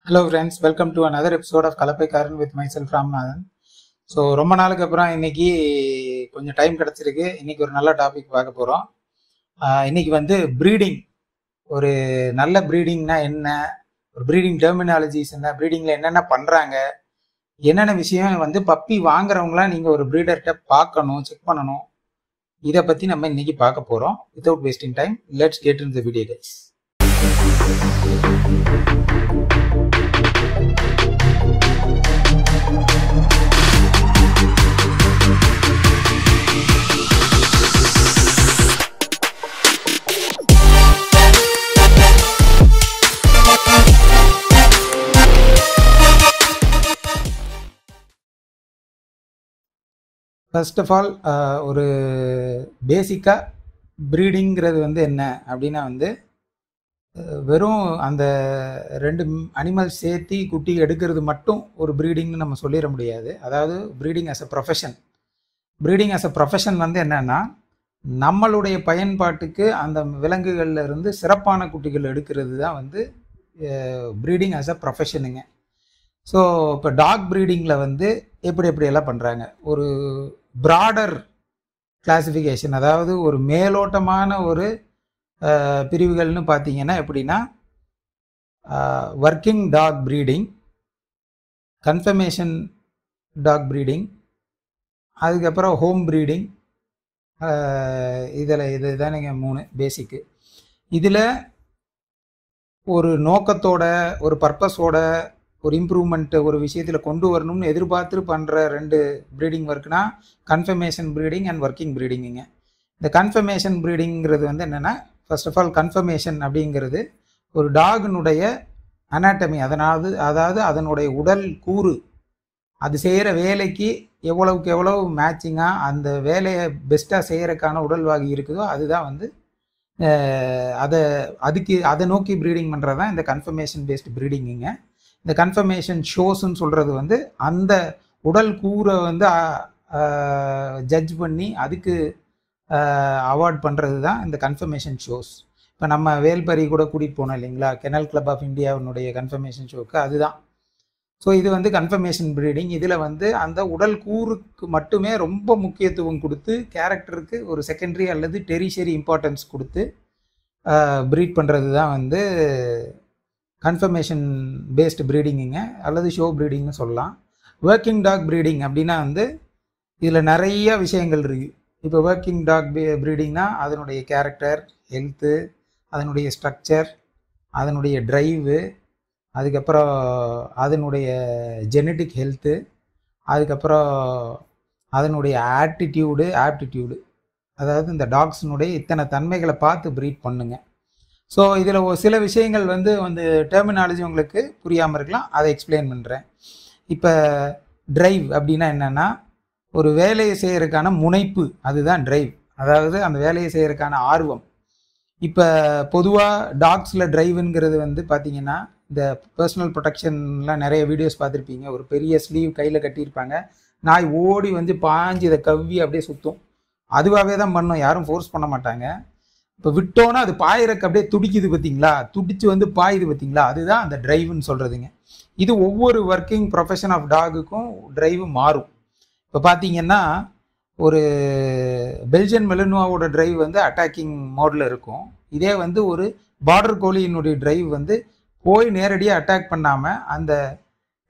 Hello friends, welcome to another episode of Kalapai Karan with myself Ramanathan. So ரொம்ப நாளுக்கு அப்புறம் இன்னைக்கு கொஞ்சம் டைம் கிடச்சிருக்கு. இன்னைக்கு ஒரு நல்ல டாபிக் பார்க்க போகிறோம். இன்னைக்கு வந்து ப்ரீடிங், ஒரு நல்ல ப்ரீடிங்னா என்ன, ஒரு ப்ரீடிங் டெர்மினாலஜிஸ் என்ன, ப்ரீடிங்கில் என்னென்ன பண்ணுறாங்க, என்னென்ன விஷயம் வந்து பப்பி வாங்குறவங்களாம் நீங்கள் ஒரு ப்ரீடர்கிட்ட பார்க்கணும், செக் பண்ணணும், இதை பற்றி நம்ம இன்னைக்கு பார்க்க போகிறோம். Without wasting time, let's get in the video guys. First of all ஒரு பேசிக்காக ப்ரீடிங்கிறது வந்து என்ன அப்படின்னா வந்து வெறும் அந்த ரெண்டு அனிமல் சேர்த்தி குட்டி எடுக்கிறது மட்டும் ஒரு ப்ரீடிங்னு நம்ம சொல்லிட முடியாது. அதாவது breeding as a profession. Breeding as a profession வந்து என்னென்னா, நம்மளுடைய பயன்பாட்டுக்கு அந்த விலங்குகளில் இருந்து சிறப்பான குட்டிகள் எடுக்கிறது தான் வந்து ப்ரீடிங் ஆஸ் அ ப்ரொஃபஷனுங்க. ஸோ இப்போ டாக் ப்ரீடிங்கில் வந்து எப்படியெல்லாம் பண்ணுறாங்க, ஒரு ப்ராடர் கிளாசிஃபிகேஷன், அதாவது ஒரு மேலோட்டமான ஒரு பிரிவுகள்னு பார்த்தீங்கன்னா எப்படின்னா, working dog breeding, confirmation dog breeding, அதுக்கப்புறம் ஹோம் ப்ரீடிங். இது தானேங்க 3 பேசிக்கு. இதில் ஒரு நோக்கத்தோட, ஒரு பர்பஸோட, ஒரு இம்ப்ரூவ்மெண்ட் ஒரு விஷயத்தில் கொண்டு வரணும்னு எதிர்பார்த்து பண்ணுற 2 ப்ரீடிங் ஒர்க்னா கன்ஃபர்மேஷன் ப்ரீடிங் அண்ட் ஒர்க்கிங் ப்ரீடிங்குங்க. இந்த கன்ஃபர்மேஷன் ப்ரீடிங்கிறது வந்து என்னென்னா, ஃபர்ஸ்ட் ஆஃப் ஆல் கன்ஃபர்மேஷன் அப்படிங்கிறது ஒரு டாகினுடைய அனாட்டமி, அதாவது அதனுடைய உடல் கூறு, அது செய்கிற வேலைக்கு எவ்வளவுக்கு எவ்வளவு மேட்சிங்காக அந்த வேலையை பெஸ்ட்டாக செய்கிறதுக்கான உடல்வாகி இருக்குதோ அதுதான் வந்து அதை நோக்கி ப்ரீடிங் பண்ணுறது தான் இந்த கன்ஃபர்மேஷன் பேஸ்டு ப்ரீடிங்குங்க. இந்த கன்ஃபர்மேஷன் ஷோஸ்ன்னு சொல்கிறது வந்து அந்த உடல் கூரை வந்து ஜட்ஜ் பண்ணி அதுக்கு அவார்ட் பண்ணுறது தான் இந்த கன்ஃபர்மேஷன் ஷோஸ். இப்போ நம்ம வேல்பரி கூட கூட்டிகிட்டு போனோம் இல்லைங்களா, கெனல் கிளப் ஆஃப் இந்தியாவினுடைய கன்ஃபர்மேஷன் ஷோக்கு, அதுதான். ஸோ இது வந்து கன்ஃபர்மேஷன் ப்ரீடிங். இதில் வந்து அந்த உடல் கூறுக்கு மட்டுமே ரொம்ப முக்கியத்துவம் கொடுத்து கேரக்டருக்கு ஒரு செகண்டரி அல்லது டெரிஷரி இம்பார்ட்டன்ஸ் கொடுத்து ப்ரீட் பண்ணுறது தான் வந்து கன்ஃபர்மேஷன் பேஸ்டு ப்ரீடிங்குங்க, அல்லது ஷோ ப்ரீடிங்னு சொல்லலாம். ஒர்க்கிங் டாக் ப்ரீடிங் அப்படின்னா வந்து இதில் நிறைய விஷயங்கள் இருக்குது. இப்போ ஒர்க்கிங் டாக் ப்ரீடிங்னா அதனுடைய கேரக்டர், ஹெல்த்து, அதனுடைய ஸ்ட்ரக்சர், அதனுடைய ட்ரைவு, அதுக்கப்புறம் அதனுடைய ஜெனட்டிக் ஹெல்த்து, அதுக்கப்புறம் அதனுடைய ஆப்டிடியூடு, அதாவது இந்த டாக்ஸினுடைய இத்தனை தன்மைகளை பார்த்து ப்ரீட் பண்ணுங்க. ஸோ இதில் சில விஷயங்கள் வந்து டெர்மினாலஜி உங்களுக்கு புரியாமல் இருக்கலாம், அதை எக்ஸ்பிளைன் பண்ணுறேன். இப்போ ட்ரைவ் அப்படின்னா என்னென்னா, ஒரு வேலையை செய்கிறதுக்கான முனைப்பு, அதுதான் ட்ரைவ். அதாவது அந்த வேலையை செய்கிறதுக்கான ஆர்வம். இப்போ பொதுவாக டாக்ஸில் ட்ரைவுங்கிறது வந்து பார்த்திங்கன்னா, இந்த பர்சனல் ப்ரொடெக்ஷன்லாம் நிறைய வீடியோஸ் பார்த்துருப்பீங்க. ஒரு பெரிய ஸ்லீவ் கையில் கட்டியிருப்பாங்க, நாய் ஓடி வந்து பாஞ்சு இதை கவ்வி அப்படியே சுற்றும். அதுவாகவே தான் பண்ணும், யாரும் ஃபோர்ஸ் பண்ண மாட்டாங்க. இப்போ விட்டோன்னா அது பாயிறக்கு அப்படியே துடிக்குது பார்த்தீங்களா, துடிச்சு வந்து பாயுது பார்த்தீங்களா, அதுதான் அந்த ட்ரைவுன்னு சொல்கிறதுங்க. இது ஒவ்வொரு ஒர்க்கிங் ப்ரொஃபஷன் ஆஃப் டாகுக்கும் ட்ரைவு மாறும். இப்போ பார்த்தீங்கன்னா, ஒரு பெல்ஜியன் மெலினோவோட ட்ரைவ் வந்து அட்டாக்கிங் மோடில் இருக்கும். இதே வந்து ஒரு பார்டர் கோலியினுடைய ட்ரைவ் வந்து போய் நேரடியாக அட்டாக் பண்ணாமல் அந்த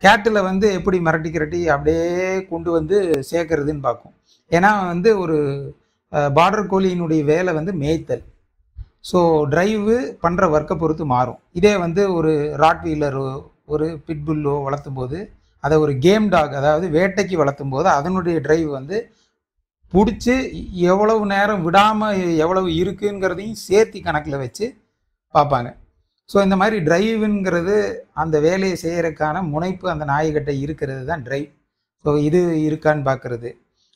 கேட்டில் வந்து எப்படி மிரட்டி அப்படியே கொண்டு வந்து சேர்க்கறதுன்னு பார்க்கும். ஏன்னா வந்து ஒரு பார்டர் கோலியினுடைய வேலை வந்து மேய்த்தல். ஸோ ட்ரைவு பண்ணுற ஒர்க்கை பொறுத்து மாறும். இதே வந்து ஒரு ராட்வீலரோ ஒரு பிட்புல்லோ வளர்த்தும் போது, அதை ஒரு கேம் டாக், அதாவது வேட்டைக்கு வளர்த்தும் போது அதனுடைய ட்ரைவ் வந்து பிடிச்சி எவ்வளவு நேரம் விடாமல் எவ்வளவு இருக்குங்கிறதையும் சேர்த்தி கணக்கில் வச்சு பார்ப்பாங்க. ஸோ இந்த மாதிரி ட்ரைவுங்கிறது அந்த வேலையை செய்கிறதுக்கான முனைப்பு அந்த நாய்கிட்ட இருக்கிறது தான் ட்ரைவ். ஸோ இது இருக்கான்னு பார்க்குறது.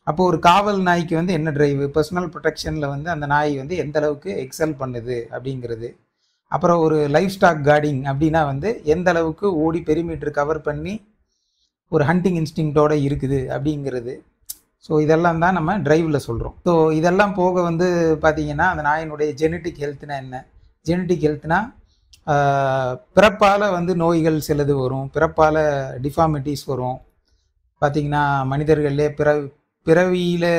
அப்போது ஒரு காவல் நாய்க்கு வந்து என்ன ட்ரைவு, பர்சனல் ப்ரொடெக்ஷனில் வந்து அந்த நாய் வந்து எந்த அளவுக்கு எக்ஸல் பண்ணுது அப்படிங்கிறது. அப்புறம் ஒரு லைஃப் ஸ்டாக் கார்டிங் அப்படின்னா வந்து எந்த அளவுக்கு ஓடி பெரிமீட்டர் கவர் பண்ணி ஒரு ஹண்டிங் இன்ஸ்டிங்க்டோட இருக்குது அப்படிங்கிறது. ஸோ இதெல்லாம் தான் நம்ம ட்ரைவில் சொல்கிறோம். ஸோ இதெல்லாம் போக வந்து பார்த்திங்கன்னா, அந்த நாயினுடைய ஜெனட்டிக் ஹெல்த்னா என்ன, ஜெனட்டிக் ஹெல்த்னா பிறப்பால் வந்து நோய்கள் சிலது வரும், பிறப்பால் டிஃபார்மிட்டிஸ் வரும். பார்த்திங்கன்னா மனிதர்கள்லே பிறவியில்,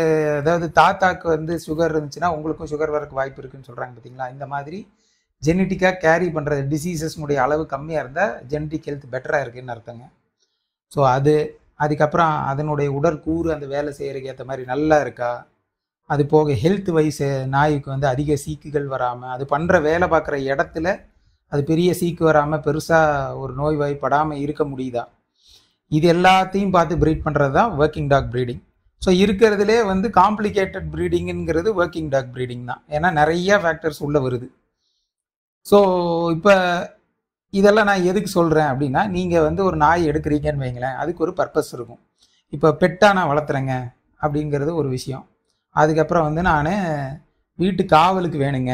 அதாவது தாத்தாக்கு வந்து சுகர் இருந்துச்சுன்னா உங்களுக்கும் சுகர் வரக்கு வாய்ப்பு இருக்குதுன்னு சொல்கிறாங்க பார்த்தீங்களா. இந்த மாதிரி ஜெனட்டிக்காக கேரி பண்ணுற டிசீசஸ்னுடைய அளவு கம்மியாக இருந்தால் ஜெனட்டிக் ஹெல்த் பெட்டராக இருக்குதுன்னு அர்த்தங்க. ஸோ அதுக்கப்புறம் அதனுடைய உடற்கூறு அந்த வேலை செய்கிறதுக்கு ஏற்ற மாதிரி நல்லா இருக்கா, அது போக ஹெல்த் வைஸ் நாய்க்கு வந்து அதிக சீக்குகள் வராமல், அது பண்ணுற வேலை பார்க்குற இடத்துல அது பெரிய சீக்கு வராமல் பெருசாக ஒரு நோய்வாய்ப்படாமல் இருக்க முடியுதா, இது எல்லாத்தையும் பார்த்து ப்ரீட் பண்ணுறது தான் ஒர்க்கிங் டாக் ப்ரீடிங். ஸோ இருக்கிறதுலே வந்து காம்ப்ளிகேட்டட் ப்ரீடிங்கிறது ஒர்க்கிங் டாக் ப்ரீடிங் தான். ஏன்னா நிறைய ஃபேக்டர்ஸ் உள்ளே வருது. ஸோ இப்போ இதெல்லாம் நான் எதுக்கு சொல்கிறேன் அப்படின்னா, நீங்கள் வந்து ஒரு நாய் எடுக்கிறீங்கன்னு வைங்களேன், அதுக்கு ஒரு பர்பஸ் இருக்கும். இப்போ பெட்டாக நான் வளர்த்துறேங்க அப்படிங்கிறது ஒரு விஷயம். அதுக்கப்புறம் வந்து நான் வீட்டு காவலுக்கு வேணுங்க,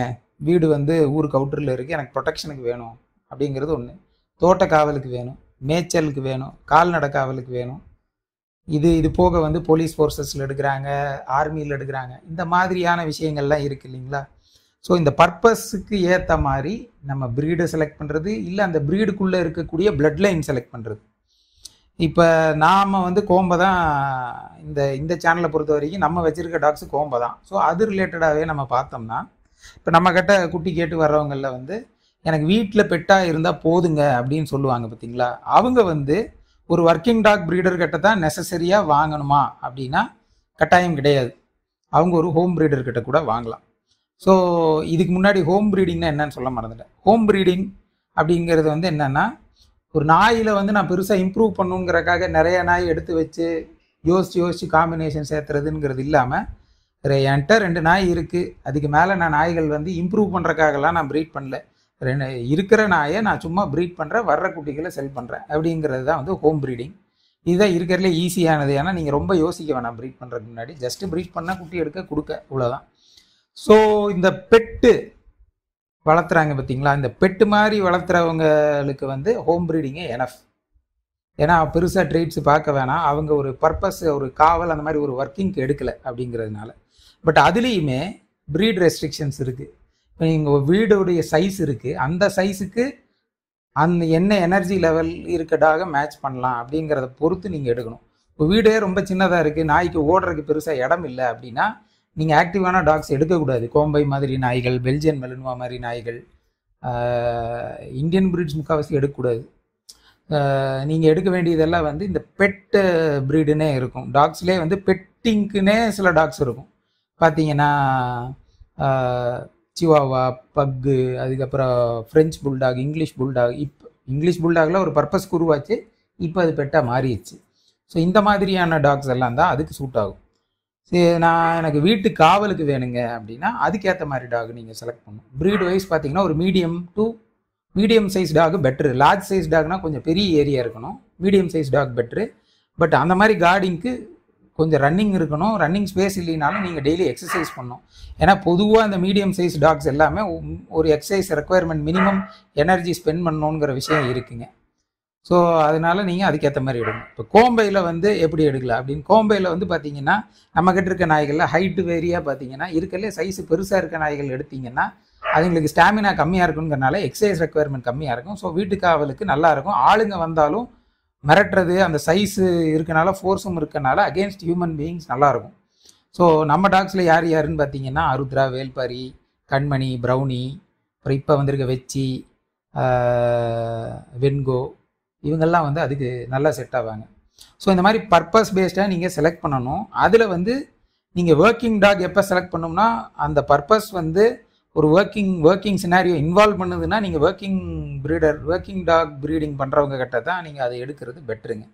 வீடு வந்து ஊருக்கு அவுட்டரில் இருக்குது, எனக்கு ப்ரொடெக்ஷனுக்கு வேணும் அப்படிங்கிறது ஒன்று. தோட்ட காவலுக்கு வேணும், மேய்ச்சலுக்கு வேணும், கால்நடை காவலுக்கு வேணும். இது போக வந்து போலீஸ் ஃபோர்ஸஸில் எடுக்கிறாங்க, ஆர்மியில் எடுக்கிறாங்க. இந்த மாதிரியான விஷயங்கள்லாம் இருக்குது இல்லைங்களா. ஸோ இந்த பர்பஸுக்கு ஏற்ற மாதிரி நம்ம ப்ரீடை செலக்ட் பண்ணுறது, இல்லை அந்த ப்ரீடுக்குள்ளே இருக்கக்கூடிய பிளட் லைன் செலக்ட் பண்ணுறது. இப்போ நாம் வந்து கோம்பை தான் இந்த சேனலை பொறுத்த வரைக்கும் நம்ம வச்சுருக்க டாக்ஸு கோம்பை தான். ஸோ அது ரிலேட்டடாகவே நம்ம பார்த்தோம்னா, இப்போ நம்மக்கிட்ட குட்டி கேட்டு வர்றவங்களில் வந்து எனக்கு வீட்டில் பெட்டாக இருந்தால் போதுங்க அப்படின்னு சொல்லுவாங்க பார்த்தீங்களா. அவங்க வந்து ஒரு ஒர்க்கிங் டாக் ப்ரீடர் கிட்ட தான் நெசசரியாக வாங்கணுமா அப்படின்னா கட்டாயம் கிடையாது. அவங்க ஒரு ஹோம் ப்ரீடர் கிட்ட கூட வாங்கலாம். ஸோ இதுக்கு முன்னாடி ஹோம் ப்ரீடிங்னா என்னன்னு சொல்ல மறந்துட்டேன். ஹோம் ப்ரீடிங் அப்படிங்கிறது வந்து என்னென்னா, ஒரு நாயில் வந்து நான் பெருசாக இம்ப்ரூவ் பண்ணுங்கிறக்காக நிறைய நாய் எடுத்து வச்சு யோசித்து காம்பினேஷன் சேர்த்துறதுங்கிறது இல்லாமல், என்கிட்ட 2 நாய் இருக்குது, அதுக்கு மேலே நான் நாய்கள் வந்து இம்ப்ரூவ் பண்ணுறக்காகலாம் நான் ப்ரீட் பண்ணல. இருக்கிற நாயை நான் சும்மா ப்ரீட் பண்ணுறேன், வர்ற குட்டிகளை செல் பண்ணுறேன் அப்படிங்கிறது தான் வந்து ஹோம் ப்ரீடிங். இதுதான் இருக்கிறதுலே ஈஸியானது. ஏன்னா நீங்கள் ரொம்ப யோசிக்க வேணாம் ப்ரீட் பண்ணுறதுக்கு முன்னாடி, ஜஸ்ட்டு ப்ரீட் பண்ணால் குட்டி எடுக்க கொடுக்க, இவ்வளோதான். ஸோ இந்த பெட்டு வளர்த்துறாங்க பார்த்தீங்களா, இந்த பெட்டு மாதிரி வளர்த்துறவங்களுக்கு வந்து ஹோம் ப்ரீடிங்கே எனஃப். ஏன்னா பெருசாக ட்ரீட்ஸ் பார்க்க வேணாம், அவங்க ஒரு பர்பஸ், ஒரு காவல் அந்த மாதிரி ஒரு ஒர்க்கிங்க்கு எடுக்கலை அப்படிங்கிறதுனால. பட் அதுலேயுமே ப்ரீட் ரெஸ்ட்ரிக்ஷன்ஸ் இருக்குது. இப்போ நீங்கள் வீடுடைய சைஸ் இருக்குது, அந்த சைஸுக்கு அந்த என்ன எனர்ஜி லெவல் இருக்கடாக மேட்ச் பண்ணலாம் அப்படிங்கிறத பொறுத்து நீங்கள் எடுக்கணும். இப்போ வீடே ரொம்ப சின்னதாக இருக்குது, நாய்க்கு ஓடுறதுக்கு பெருசாக இடம் இல்லை அப்படின்னா நீங்கள் ஆக்டிவான டாக்ஸ் எடுக்கக்கூடாது. கோம்பை மாதிரி நாய்கள், பெல்ஜியன் மெலினுவா மாதிரி நாய்கள், இந்தியன் ப்ரீட்ஸ் முக்கால்வாசி எடுக்கக்கூடாது. நீங்கள் எடுக்க வேண்டியதெல்லாம் வந்து இந்த பெட்டு ப்ரீடுன்னே இருக்கும். டாக்ஸ்லேயே வந்து பெட்டிங்க்குன்னே சில டாக்ஸ் இருக்கும். பார்த்தீங்கன்னா சிவாவா, பக்கு, அதுக்கப்புறம் ஃப்ரெஞ்ச் புல்டாக், இங்கிலீஷ் புல்டாக். இப்போ இங்கிலீஷ் புல்டாகில் ஒரு பர்பஸ் உருவாச்சு, இப்போ அது பெட்டாக மாறிடுச்சு. ஸோ இந்த மாதிரியான டாக்ஸ் எல்லாம் தான் அதுக்கு சூட் ஆகும். சரி, எனக்கு வீட்டு காவலுக்கு வேணுங்க அப்படின்னா அதுக்கேற்ற மாதிரி டாக் நீங்கள் செலக்ட் பண்ணணும். ப்ரீட் வைஸ் பார்த்தீங்கன்னா ஒரு மீடியம் சைஸ் டாக் பெட்ரு. லார்ஜ் சைஸ் டாக்னா கொஞ்சம் பெரிய ஏரியா இருக்கணும், medium size talk better. But அந்த மாதிரி கார்டிங்க்கு கொஞ்சம் ரன்னிங் இருக்கணும். ரன்னிங் ஸ்பேஸ் இல்லைனாலும் நீங்கள் டெய்லி எக்ஸசைஸ் பண்ணணும். ஏன்னா பொதுவாக அந்த மீடியம் சைஸ் டாக்ஸ் எல்லாமே ஒரு exercise requirement, minimum energy spend பண்ணணுங்கிற விஷயம் இருக்குங்க. ஸோ அதனால நீங்கள் அதுக்கேற்ற மாதிரி எடுக்கணும். இப்போ கோம்பையில் வந்து எப்படி எடுக்கலாம் அப்படின்னு, கோம்பையில் வந்து பார்த்தீங்கன்னா நம்மக்கிட்ட இருக்க நாய்களில் ஹைட்டு வேரியாக பார்த்தீங்கன்னா இருக்கிறதுலே சைஸு பெருசாக இருக்க நாய்கள் எடுத்திங்கன்னா அதுங்களுக்கு ஸ்டாமினா கம்மியாக இருக்குங்கிறனால எக்ஸசைஸ் ரெக்குவயர்மெண்ட் கம்மியாக இருக்கும். ஸோ வீட்டு காவலுக்கு நல்லாயிருக்கும். ஆளுங்க வந்தாலும் மிரட்டுறது, அந்த சைஸு இருக்கனால, ஃபோர்ஸும் இருக்கனால அகேன்ஸ்ட் ஹியூமன் பீயிங்ஸ் நல்லாயிருக்கும். ஸோ நம்ம டாக்ஸில் யாருன்னு பார்த்தீங்கன்னா அருத்ரா, வேல்பாரி, கண்மணி, ப்ரௌனி, அப்புறம் இப்போ வந்திருக்க வெச்சி, வென்கோ, இவங்கெல்லாம் வந்து அதுக்கு நல்லா செட் ஆவாங்க. ஸோ இந்த மாதிரி பர்பஸ் பேஸ்டாக நீங்கள் செலக்ட் பண்ணணும். அதில் வந்து நீங்கள் ஒர்க்கிங் டாக் எப்போ செலக்ட் பண்ணணும்னா, அந்த பர்பஸ் வந்து ஒரு ஒர்க்கிங் சினாரியோ இன்வால்வ் பண்ணுதுன்னா நீங்கள் ஒர்க்கிங் டாக் ப்ரீடிங் பண்ணுறவங்க கிட்ட தான் நீங்கள் அதை எடுக்கிறது பெட்டருங்க.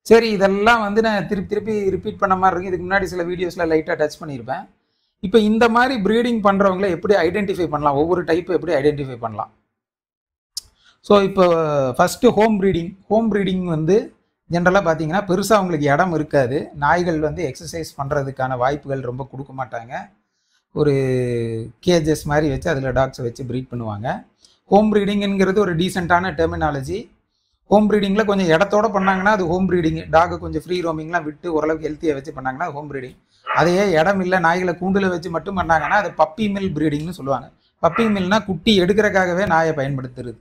சரி, இதெல்லாம் வந்து நான் திருப்பி ரிப்பீட் பண்ண மாதிரி இருக்கும். இதுக்கு முன்னாடி சில வீடியோஸில் லைட்டாக டச் பண்ணியிருப்பேன். இப்போ இந்த மாதிரி ப்ரீடிங் பண்ணுறவங்கள எப்படி ஐடென்டிஃபை பண்ணலாம், ஒவ்வொரு டைப்பை எப்படி ஐடென்டிஃபை பண்ணலாம். ஸோ இப்போ ஃபஸ்ட்டு ஹோம் ப்ரீடிங் வந்து ஜென்ரலாக பார்த்தீங்கன்னா பெருசாக அவங்களுக்கு இடம் இருக்காது. நாய்கள் வந்து எக்ஸசைஸ் பண்ணுறதுக்கான வாய்ப்புகள் ரொம்ப கொடுக்க மாட்டாங்க. ஒரு கேஜஸ் மாதிரி வச்சு அதில் டாக்ஸை வச்சு ப்ரீட் பண்ணுவாங்க. ஹோம் ப்ரீடிங்கிறது ஒரு டீசெண்டான டெர்மினாலஜி. ஹோம் ப்ரீடிங்கில் கொஞ்சம் இடத்தோடு பண்ணாங்கன்னா அது ஹோம் ப்ரீடிங். டாகை கொஞ்சம் ஃப்ரீ ரோமிங்லாம் விட்டு ஓரளவுக்கு ஹெல்த்தியாக வச்சு பண்ணாங்கன்னா ஹோம் ப்ரீடிங். அதையே இடம் இல்லை, நாய்களை கூண்டில் வச்சு மட்டும் பண்ணாங்கன்னா அது பப்பி மில் ப்ரீடிங்னு சொல்லுவாங்க. பப்பி மில்னால் குட்டி எடுக்கிறக்காகவே நாயை பயன்படுத்துறது.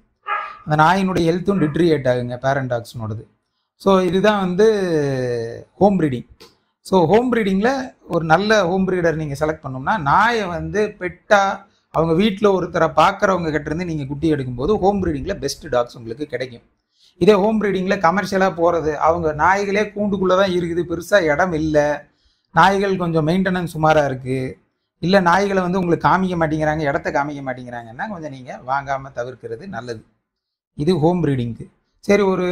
அந்த நாயினுடைய ஹெல்த்தும் டிட்ரியேட் ஆகுங்க பேரண்ட் டாக்ஸ்னோடது. ஸோ இதுதான் வந்து ஹோம் ப்ரீடிங். ஸோ ஹோம் ப்ரீடிங்கில் ஒரு நல்ல ஹோம் ப்ரீடர் நீங்கள் செலக்ட் பண்ணோம்னா, நாயை வந்து பெட்டாக அவங்க வீட்டில் ஒருத்தரை பார்க்குறவங்க கிட்டேருந்து நீங்கள் குட்டி எடுக்கும்போது ஹோம் ப்ரீடிங்கில் பெஸ்ட் டாக்ஸ் உங்களுக்கு கிடைக்கும். இதே ஹோம் ப்ரீடிங்கில் கமர்ஷியலாக போகிறது, அவங்க நாய்களே கூண்டுக்குள்ளே தான் இருக்குது, பெருசாக இடம் இல்லை, நாய்கள் கொஞ்சம் மெயின்டெனன்ஸ் சுமாராக இருக்குது, இல்லை நாய்களை வந்து உங்களுக்கு காமிக்க மாட்டேங்கிறாங்க, இடத்த காமிக்க மாட்டேங்கிறாங்கன்னா கொஞ்சம் நீங்கள் வாங்காமல் தவிர்க்கிறது நல்லது. இது ஹோம் ப்ரீடிங்க்கு. சரி, ஒரு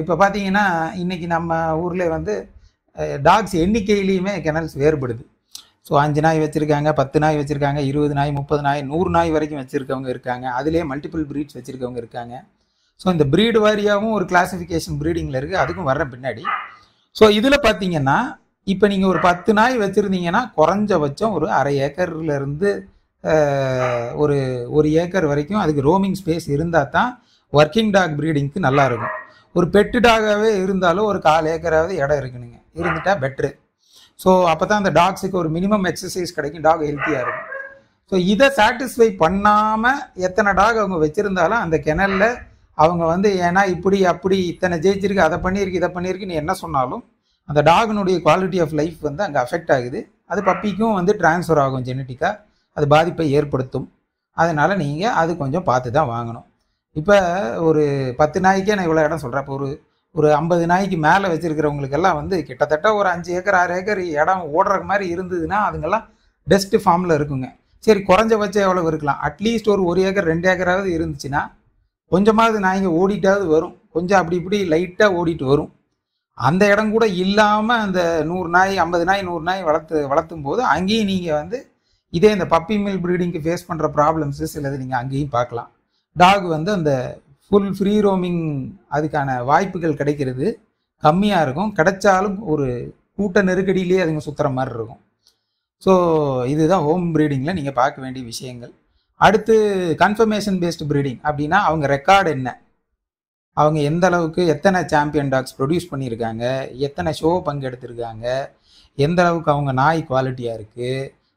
இப்போ பார்த்தீங்கன்னா இன்றைக்கி நம்ம ஊரில் வந்து டாக்ஸ் எண்ணிக்கையிலையுமே கெனல்ஸ் வேறுபடுது. ஸோ 5 நாய் வச்சுருக்காங்க, 10 நாய் வச்சுருக்காங்க, 20 நாய், 30 நாய், 100 நாய் வரைக்கும் வச்சுருக்கவங்க இருக்காங்க. அதிலே மல்டிபிள் ப்ரீட்ஸ் வச்சுருக்கவங்க இருக்காங்க. ஸோ இந்த ப்ரீடு வாரியாகவும் ஒரு கிளாஸிஃபிகேஷன் ப்ரீடிங்கில் இருக்குது, அதுக்கும் வர்ற பின்னாடி. ஸோ இதில் பார்த்தீங்கன்னா இப்போ நீங்கள் ஒரு 10 நாய் வச்சுருந்தீங்கன்னா குறைஞ்சபட்சம் ஒரு அரை ஏக்கர்லேருந்து ஒரு ஏக்கர் வரைக்கும் அதுக்கு ரோமிங் ஸ்பேஸ் இருந்தால் தான் ஒர்க்கிங் டாக் ப்ரீடிங்க்கு நல்லாயிருக்கும். ஒரு பெட்டு டாகாகவே இருந்தாலும் ஒரு 1/4 ஏக்கராவது இடம் இருக்குனுங்க, இருந்துட்டால் பெட்ரு. ஸோ அப்போ தான் அந்த டாக்ஸுக்கு ஒரு மினிமம் எக்ஸசைஸ் கிடைக்கும், டாக் ஹெல்த்தியாக இருக்கும். ஸோ இதை சாட்டிஸ்ஃபை பண்ணாமல் எத்தனை டாக் அவங்க வச்சுருந்தாலும் அந்த கிணலில் அவங்க வந்து ஏன்னா இப்படி அப்படி இத்தனை ஜெயிச்சிருக்கு, அதை பண்ணியிருக்கு, இதை பண்ணியிருக்குன்னு என்ன சொன்னாலும் அந்த டாகினுடைய குவாலிட்டி ஆஃப் லைஃப் வந்து அங்கே அஃபெக்ட் ஆகுது. அது பப்பிக்கும் வந்து டிரான்ஸ்ஃபர் ஆகும், ஜெனட்டிக்காக அது பாதிப்பை ஏற்படுத்தும். அதனால் நீங்கள் அது கொஞ்சம் பார்த்து தான் வாங்கணும். இப்போ ஒரு 10 நாய்க்கே நான் இவ்வளோ இடம் சொல்கிறேன். இப்போ ஒரு 50 நாய்க்கு மேலே வச்சுருக்கிறவங்களுக்கெல்லாம் வந்து கிட்டத்தட்ட ஒரு 5 ஏக்கர் 6 ஏக்கர் இடம் ஓடுற மாதிரி இருந்ததுன்னா அதுங்கெல்லாம் பெஸ்ட்டு ஃபார்மில் இருக்குங்க. சரி, குறைஞ்சபட்சம் எவ்வளோ இருக்கலாம், அட்லீஸ்ட் ஒரு ஏக்கர் 2 ஏக்கராவது இருந்துச்சுன்னா கொஞ்சமாவது நாய்ங்க ஓடிட்டாவது வரும், கொஞ்சம் அப்படி இப்படி லைட்டாக ஓடிட்டு வரும். அந்த இடம் கூட இல்லாமல் அந்த 100 நாய் 50 நாய் 100 நாய் வளர்த்தும் போது அங்கேயும் நீங்கள் வந்து இதே இந்த பப்பி மில் ப்ரீடிங்க்கு ஃபேஸ் பண்ணுற ப்ராப்ளம்ஸு சிலது நீங்கள் அங்கேயும் பார்க்கலாம். டாக் வந்து அந்த ஃபுல் ஃப்ரீ ரோமிங் அதுக்கான வாய்ப்புகள் கிடைக்கிறது கம்மியாக இருக்கும். கிடைச்சாலும் ஒரு கூட்ட நெருக்கடியிலே அதுங்க சுற்றுற மாதிரி இருக்கும். ஸோ இதுதான் ஹோம் ப்ரீடிங்கில் நீங்கள் பார்க்க வேண்டிய விஷயங்கள். அடுத்து கன்ஃபர்மேஷன் பேஸ்டு ப்ரீடிங் அப்படின்னா அவங்க ரெக்கார்டு என்ன, அவங்க எந்த அளவுக்கு எத்தனை சாம்பியன் டாக்ஸ் ப்ரொடியூஸ் பண்ணியிருக்காங்க, எத்தனை ஷோ பங்கெடுத்திருக்காங்க, எந்த அளவுக்கு அவங்க நாய் குவாலிட்டியாக இருக்குது,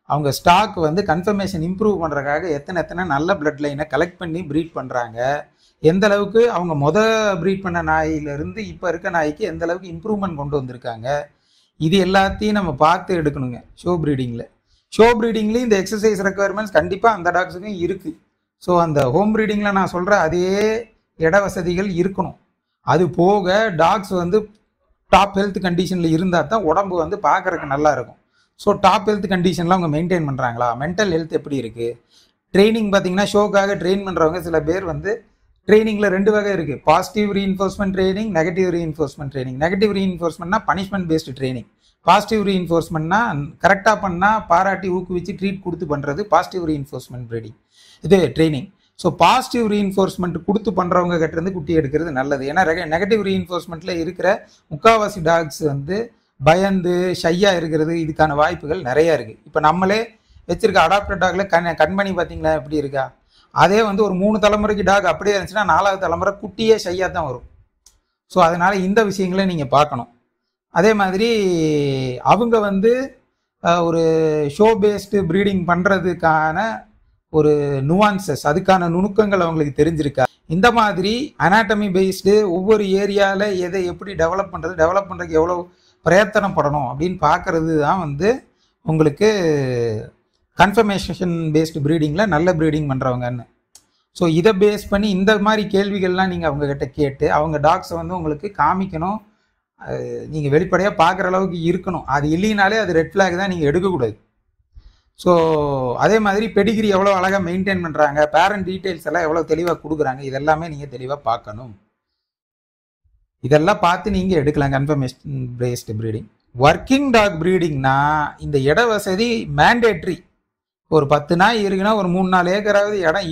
அவங்க ஸ்டாக் வந்து கன்ஃபர்மேஷன் இம்ப்ரூவ் பண்ணுறதுக்காக எத்தனை நல்ல பிளட் லைனை கலெக்ட் பண்ணி ப்ரீட் பண்ணுறாங்க, எந்த அளவுக்கு அவங்க ப்ரீட் பண்ண நாயிலிருந்து இப்போ இருக்க நாய்க்கு எந்த அளவுக்கு இம்ப்ரூவ்மெண்ட் கொண்டு வந்திருக்காங்க, இது எல்லாத்தையும் நம்ம பார்த்து எடுக்கணுங்க ஷோ ப்ரீடிங்கில். ஷோ ப்ரீடிங்லேயும் இந்த எக்ஸசைஸ் ரெக்குயர்மெண்ட்ஸ் கண்டிப்பாக அந்த டாக்ஸுக்கும் இருக்குது. ஸோ அந்த ஹோம் ப்ரீடிங்கில் நான் சொல்கிற அதே இட வசதிகள் இருக்கணும். அது போக டாக்ஸ் வந்து டாப் ஹெல்த் கண்டிஷனில் இருந்தால் தான் உடம்பு வந்து பார்க்குறதுக்கு நல்லா இருக்கும். ஸோ டாப் ஹெல்த் கண்டிஷனில் அவங்க மெயின்டைன் பண்ணுறாங்களா, மென்டல் ஹெல்த் எப்படி இருக்குது. ட்ரைனிங் பார்த்தீங்கன்னா ஷோக்காக ட்ரெயின் பண்ணுறவங்க சில பேர் வந்து ட்ரைனிங்கில் 2 வகை இருக்குது. Positive reinforcement training, negative reinforcement training. Negative ரீஇன்ஃபோர்ஸ்மெண்ட்னா பனிஷ்மெண்ட் பேஸ்டு ட்ரைனிங். பாசிட்டிவ் ரீஇன்ஃபோர்ஸ்மெண்ட்னா கரெக்டாக பண்ணால் பாராட்டி ஊக்குவிச்சு ட்ரீட் கொடுத்து பண்ணுறது positive reinforcement training. So positive reinforcement கொடுத்து பண்ணுறவங்க கிட்டேருந்து குட்டி எடுக்கிறது நல்லது. ஏன்னா நெகட்டிவ் ரீஇன்ஃபோர்ஸ்மெண்ட்டில் இருக்கிற முக்கால்வாசி டாக்ஸ் வந்து பயந்து ஷையாக இருக்கிறது, இதுக்கான வாய்ப்புகள் நிறையா இருக்குது. இப்போ நம்மளே வச்சிருக்க அடாப்டட் டாகில் கண்மணி பார்த்தீங்களா எப்படி இருக்கா, அதே வந்து ஒரு 3 தலைமுறைக்கு டாக் அப்படியே இருந்துச்சுன்னா 4வது தலைமுறை குட்டியே ஷையாக தான் வரும். ஸோ அதனால் இந்த விஷயங்களை நீங்கள் பார்க்கணும். அதே மாதிரி அவங்க வந்து ஒரு ஷோ பேஸ்டு ப்ரீடிங் பண்ணுறதுக்கான ஒரு நுவான்சஸ், அதுக்கான நுணுக்கங்கள் அவங்களுக்கு தெரிஞ்சிருக்கா, இந்த மாதிரி அனாட்டமி பேஸ்டு ஒவ்வொரு ஏரியாவில் எதை எப்படி டெவலப் பண்ணுறதுக்கு எவ்வளோ பிரயத்தனப்படணும் அப்படின்னு பார்க்கறது தான் வந்து உங்களுக்கு கன்ஃபர்மேஷன் பேஸ்டு ப்ரீடிங்கில் நல்ல ப்ரீடிங் பண்ணுறவங்கன்னு. ஸோ இதை பேஸ் பண்ணி இந்த மாதிரி கேள்விகள்லாம் நீங்கள் அவங்கக்கிட்ட கேட்டு அவங்க டாக்ஸை வந்து உங்களுக்கு காமிக்கணும். நீங்கள் வெளிப்படையாக பார்க்குற அளவுக்கு இருக்கணும். அது இல்லைனாலே அது ரெட் ஃப்ளாக் தான், நீங்கள் எடுக்கக்கூடாது. ஸோ அதே மாதிரி பெடிகிரி எவ்வளோ அழகாக மெயின்டைன் பண்ணுறாங்க, பேரண்ட் டீட்டெயில்ஸ் எல்லாம் எவ்வளோ தெளிவாக கொடுக்குறாங்க, இதெல்லாமே நீங்கள் தெளிவாக பார்க்கணும். இதெல்லாம் பார்த்து நீங்கள் எடுக்கலாம் confirmation based breeding. Working dog ப்ரீடிங்னா இந்த இட வசதி மேண்டேட்ரி. ஒரு 10 நாய் இருக்குன்னா ஒரு 3-4 ஏக்கராவது இடம்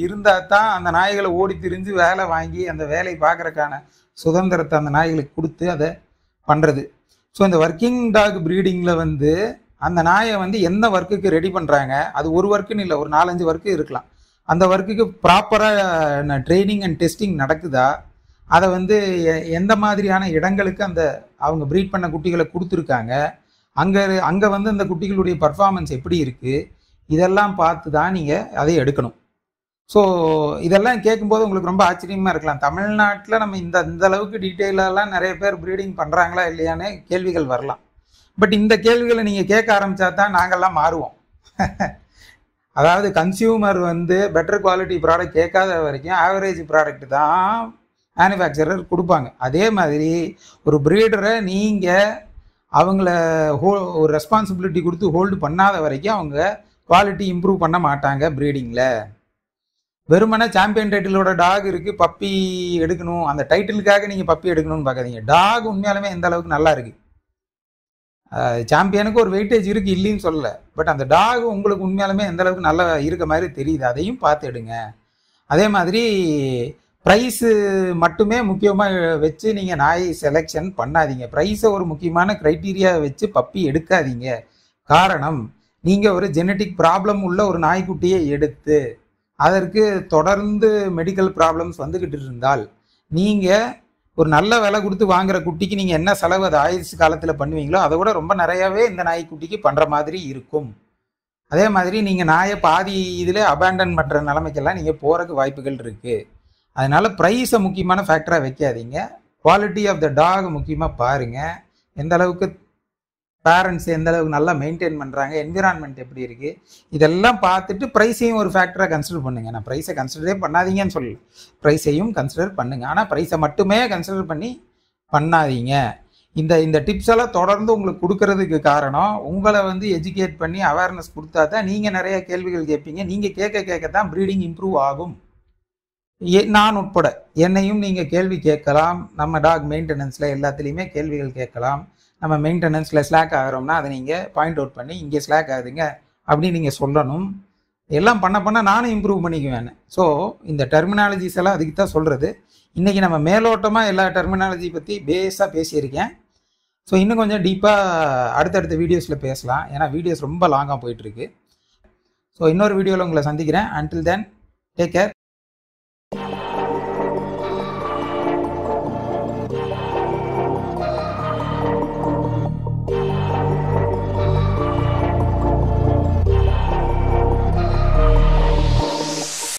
இருந்தால் தான் அந்த நாய்களை ஓடி திரிஞ்சு வேலை வாங்கி அந்த வேலையை பார்க்குறக்கான சுதந்திரத்தை அந்த நாய்களுக்கு கொடுத்து அதை பண்ணுறது. ஸோ இந்த ஒர்க்கிங் டாக் ப்ரீடிங்கில் வந்து அந்த நாயை வந்து எந்த ஒர்க்குக்கு ரெடி பண்ணுறாங்க, அது ஒரு ஒர்க்குன்னு இல்லை, ஒரு 4-5 ஒர்க்கு இருக்கலாம். அந்த ஒர்க்குக்கு ப்ராப்பராக ட்ரைனிங் அண்ட் டெஸ்டிங் நடக்குதா, அதை வந்து எந்த மாதிரியான இடங்களுக்கு அந்த அவங்க ப்ரீட் பண்ண குட்டிகளை கொடுத்துருக்காங்க, அங்கே வந்து அந்த குட்டிகளுடைய பர்ஃபார்மன்ஸ் எப்படி இருக்குது, இதெல்லாம் பார்த்து தான் நீங்கள் அதை எடுக்கணும். ஸோ இதெல்லாம் கேட்கும்போது உங்களுக்கு ரொம்ப ஆச்சரியமாக இருக்கலாம். தமிழ்நாட்டில் நம்ம இந்த அளவுக்கு டீட்டெயிலெல்லாம் நிறைய பேர் ப்ரீடிங் பண்ணுறாங்களா இல்லையான்னு கேள்விகள் வரலாம். பட் இந்த கேள்விகளை நீங்கள் கேட்க ஆரம்பித்தா தான் நாங்கள்லாம் மாறுவோம். அதாவது கன்சியூமர் வந்து பெட்டர் குவாலிட்டி ப்ராடக்ட் கேட்காத வரைக்கும் ஆவரேஜ் ப்ராடக்ட் தான் மேனுஃபேக்சரர் கொடுப்பாங்க. அதே மாதிரி ஒரு ப்ரீடரை நீங்கள் அவங்கள ஒரு ரெஸ்பான்சிபிலிட்டி கொடுத்து ஹோல்டு பண்ணாத வரைக்கும் அவங்க குவாலிட்டி இம்ப்ரூவ் பண்ண மாட்டாங்க ப்ரீடிங்கில். வெறுமனே சாம்பியன் டைட்டிலோட டாக் இருக்குது, பப்பி எடுக்கணும், அந்த டைட்டிலுக்காக நீங்கள் பப்பி எடுக்கணும்னு பார்க்காதீங்க. டாக் உண்மையாலுமே எந்த அளவுக்கு நல்லா இருக்குது, சாம்பியனுக்கு ஒரு வெயிட்டேஜ் இருக்குது இல்லைன்னு சொல்லலை, பட் அந்த டாக் உங்களுக்கு உண்மையாலுமே எந்த அளவுக்கு நல்லா இருக்க மாதிரி தெரியுது, அதையும் பார்த்து எடுங்க. அதே மாதிரி ப்ரைஸு மட்டுமே முக்கியமாக வச்சு நீங்கள் நாய் செலெக்ஷன் பண்ணாதீங்க. ப்ரைஸை ஒரு முக்கியமான க்ரைட்டீரியா வச்சு பப்பி எடுக்காதீங்க. காரணம், நீங்கள் ஒரு ஜெனட்டிக் ப்ராப்ளம் உள்ள ஒரு நாய்க்குட்டியை எடுத்து அதற்கு தொடர்ந்து மெடிக்கல் ப்ராப்ளம்ஸ் வந்துக்கிட்டு இருந்தால் நீங்கள் ஒரு நல்ல விலை கொடுத்து வாங்குற குட்டிக்கு நீங்கள் என்ன செலவு அது ஆயுசு காலத்தில் பண்ணுவீங்களோ அதை விட ரொம்ப நிறையாவே இந்த நாய்க்குட்டிக்கு பண்ணுற மாதிரி இருக்கும். அதே மாதிரி நீங்கள் நாயை பாதி இதில் அபேண்டன் பண்ணுற நிலைமைக்கெல்லாம் நீங்கள் போகிறதுக்கு வாய்ப்புகள் இருக்குது. அதனால் ப்ரைஸை முக்கியமான ஃபேக்டராக வைக்காதீங்க. குவாலிட்டி ஆஃப் த டாக் முக்கியமாக பாருங்கள். எந்த அளவுக்கு பேரண்ட்ஸ் எந்த அளவுக்கு நல்லா மெயின்டைன் பண்ணுறாங்க, என்விரான்மெண்ட் எப்படி இருக்குது, இதெல்லாம் பார்த்துட்டு ப்ரைஸையும் ஒரு ஃபேக்டராக கன்சிடர் பண்ணுங்கள். நான் ப்ரைஸை கன்சிடரே பண்ணாதீங்கன்னு சொல்லல, ப்ரைஸையும் கன்சிடர் பண்ணுங்கள். ஆனால் ப்ரைஸை மட்டுமே கன்சிடர் பண்ணாதீங்க. இந்த டிப்ஸ் எல்லாம் தொடர்ந்து உங்களுக்கு கொடுக்கறதுக்கு காரணம், உங்களை வந்து எஜுகேட் பண்ணி அவேர்னஸ் கொடுத்தா தான் நீங்கள் நிறைய கேள்விகள் கேட்பீங்க. நீங்கள் கேட்க தான் ப்ரீடிங் இம்ப்ரூவ் ஆகும். நான் உட்பட என்னையும் நீங்கள் கேள்வி கேட்கலாம். நம்ம டாக் மெயின்டெனன்ஸில் எல்லாத்துலேயுமே கேள்விகள் கேட்கலாம். நம்ம மெயின்டெனன்ஸில் ஸ்லாக் ஆகிறோம்னா அதை நீங்கள் பாயிண்ட் அவுட் பண்ணி இங்கே ஸ்லாக் ஆகுதுங்க அப்படின்னு நீங்கள் சொல்லணும். எல்லாம் பண்ண நானும் இம்ப்ரூவ் பண்ணிக்குவேன். ஸோ இந்த டெர்மினாலஜிஸ் எல்லாம் அதுக்கு தான் சொல்கிறது. இன்றைக்கி நம்ம மேலோட்டமாக எல்லா டெர்மினாலஜி பற்றி பேஸாக பேசியிருக்கேன். ஸோ இன்னும் கொஞ்சம் டீப்பாக அடுத்தடுத்த வீடியோஸில் பேசலாம், ஏன்னா வீடியோஸ் ரொம்ப லாங்காக போயிட்டுருக்கு. ஸோ இன்னொரு வீடியோவில் உங்களை சந்திக்கிறேன். Until then take care.